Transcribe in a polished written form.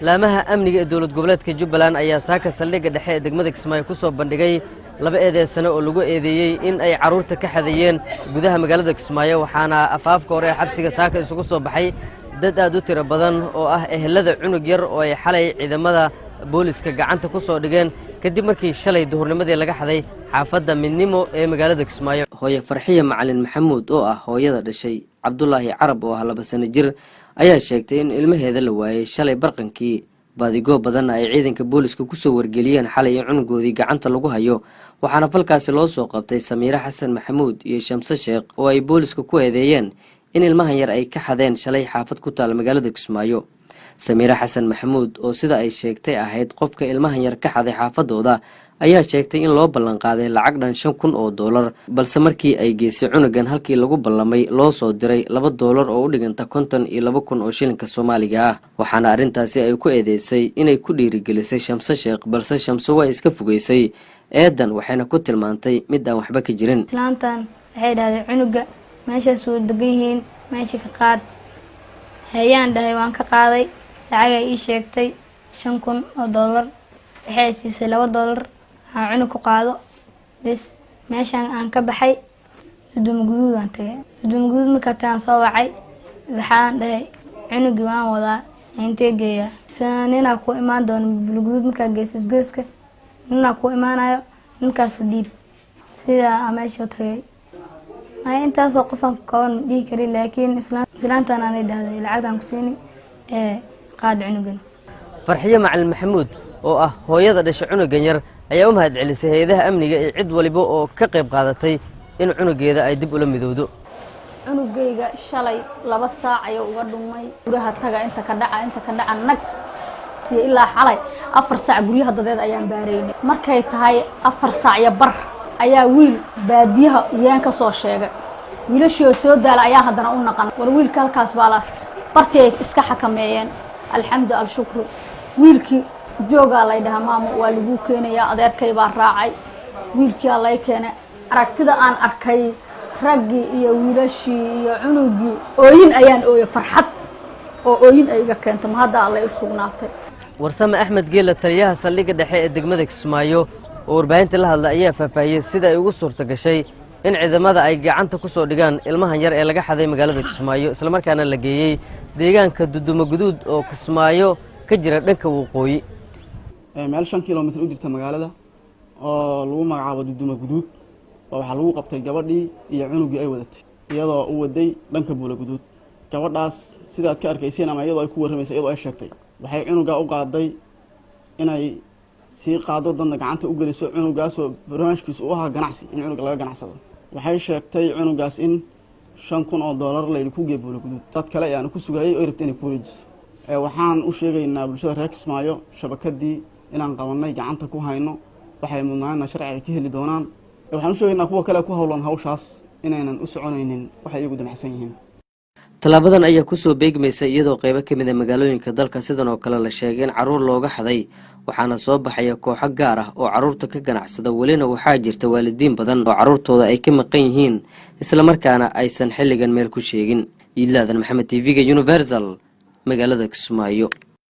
laamaha amniga ee dowlad goboleedka Jubbaland ayaa saaka saldhigga dhexe ee degmada Kismaayo ku soo bandhigay laba eedeysano oo lagu eedeeyay in ay caruurta ka xadeeyeen gudaha magaalada Kismaayo waxaana afaafka hore xabsiga saaka isugu soo baxay dad aad u tiro badan oo ah ehelada cunug yar oo ay xalay ciidamada booliska gacanta ku soo dhigeen kadib markii shalay duhurnimadii laga xaday xaafadda Midnimo ee magaalada Kismaayo hooyo Farxiye Macalin Maxamuud oo ah hooyada dhashay Cabdullaahi Carab oo ah 2 sano jir ayaa sheegtay in ilmaheeda la waayay shalay barqankii baadigo badan ay ciidanka booliska ku soo wargeliyeen xalay cunugoodii gacanta lagu hayo waxaana falkaasi loo soo qabtay Samiira Xasan Maxamuud iyo Shamse Sheekh oo ay booliska ku eedeeyeen in ilmahan yar ay ka xadeen shalay xaafad ku taal magaalada Kismaayo Samiira Xasan Maxamuud oo sida ay sheegtay ahayd qofka ilmahan yar ka xaday xaafadooda ayaa sheegtay in loo ballan qaaday lacag dhan $5,000 balse markii ay geysay cunugan halkii lagu ballamay loo soo diray $2 oo u dhiganta 52,000 oo shilinka Soomaaliga ah waxaana arintaasi ay ku eedeysay inay ku dhiirigelisay Shamse Sheekh balse Shamse way iska fogeysay eedan waxayna ku tilmaantay mid aan waxba ka jirin islaantan waxay dhahday cunuga meeshaas uu degan yihiin meesha ka qaad hayaan dhahay waan ka qaaday lacag ay ii sheegtay $5,000 waxay siisay $2 aan cunug ku qaado bis meeshan aan ka baxay Dudum aan tagay Dudum marka taan soo wacay waxaan dhahay cunugi waan wadaa intee geeya sanina ku imaan doon bulguud marka geesis geeska nina ku imaanayo ninkaas diib sida ameesho tagay ay intaas oo qofan koon dhigi kari laakiin islaantan aan idhaahday lacagtan ku siini qaad cunugan Farxiye Macalin Maxamuud oo ah hooyada dhashay cunugan yar ayaa u mahad celisay hay'adaha amniga ee cid waliba oo ka qayb qaadatay in cunugeeda ay dib ula midowdo cunugayga shalay 2 saac ayuu uga dhumay guriga taga inta ka dhaca nag si ilaa xalay 4 saac guriga dadeed ayaan baareynay markay tahay 4 saac iyo bar ayaa wiil baadiyaha iyaan ka soo sheegay wiilashii soo daal ayaa hadana u naqan war wiilka halkaas baa la bartay iska xakameeyeen alxamdu shukru wiilkii jooga la yiraahdo maamo waa lagu keenayaa adeerkay baa raacay wiilkii la keenay aragtida aan arkay raggi iyo wiilashii iyo cunugii ooyin ayaan ooyay farxad oo ooyin ayga keentay ma hadda alla u sugnaatay Warsame Axmed Geela taliyaha saldhigga dhexe ee degmada Kismaayo oo warbaahinta la hadlay ayaa faahfaahiyay sida ay ugu suurta gashay in ciidamada ay gacanta ku soo dhigaan ilmahan yar ee laga xaday magaalada Kismaayo isla markaana la geeyay deegaanka Duduma Guduud oo Kismaayo ka jira dhanka waqooyi meel 5 kiiloomitir u jirta magaalada oo lagu magacaabo Duduma Guduud waxa lagu qabtay gabadhii iyo cunugii ay wadatay iyadoo u waday dhanka Buula Guduud gabadhaas sida aad ka arkayseen ama iyadoo ay ku warramayso iyadoo ay sheegtay waxay cunuga u qaaday inay si qaado dadna gacanta u geliso cunugaas oo barnaamijkiisu u ahaa ganacsi in cunug laga ganacsado waxay sheegtay cunugaas in $5,000 la ku geeyo Buula Guduud dad kale ayaan ku sugayay oo rabtay inay ku wareejiso waxaan u sheegaynaa bulshada reer Kismaayo shabakadii inaan qabanay gacanta ku hayno waxay mudnaana sharci ka heli doonaan waxaan u sheegaynaa kuwa kale ku hawlan hawshaas inaynan u soconaynin waxay iyagu damacsan yihiin talaabadan ayaa ku soo beegmaysa iyadoo qaybo ka mid ah magaalooyinka dalka sidan oo kale la sheegay in caruur looga xaday waxaana soo baxaya kooxo gaar ah oo caruurta ka ganacsada walina waxaa jirta waalidiin badan oo caruurtooda ay ka maqan yihiin isla markaana aysan xilligan meel ku sheegin Iidlaadan Maxamed TV-ga Universal magaalada Kismaayo